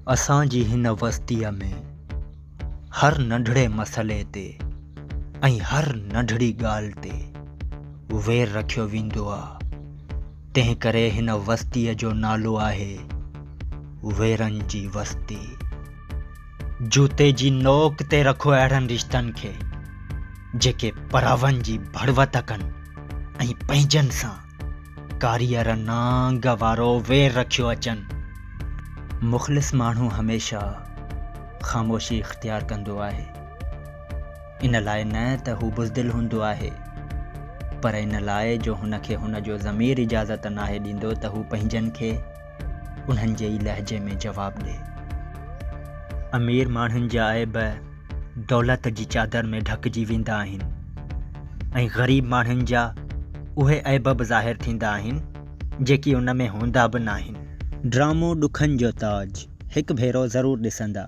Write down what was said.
असांजी हिन वस्तीअ में हर नंढड़े मसइले ते ऐं हर नंढड़ी ॻाल्हि ते वेर रखियो वेंदो आहे। तंहिं करे हिन वस्तीअ जो नालो आहे वेरनि जी वस्ती। जूते जी नोक ते रखो अहिड़नि रिश्तनि खे जेके परावनि जी भड़वत कनि ऐं पंहिंजनि सां कारीअर नांग वारो वेर रखियो अचनि। मुख़लिस माण्हू हमेशह ख़ामोशी इख़्तियार कंदो आहे। इन लाइ न त हू बुज़दिल हूंदो आहे, पर इन लाइ जो हुनखे हुनजो ज़मीर इजाज़त नाहे ॾींदो त हू पंहिंजनि खे उन्हनि जे ई लहजे में जवाबु ॾे। अमीर माण्हुनि जा ऐब दौलत जी चादर में ढकिजी वेंदा आहिनि ऐं ग़रीब माण्हुनि जा उहे ऐब बि ज़ाहिर थींदा आहिनि जेकी उन में हूंदा बि नाहिनि। ड्रामो ॾुखनि जो ताज हिकु भेरो ज़रूरु ॾिसंदा।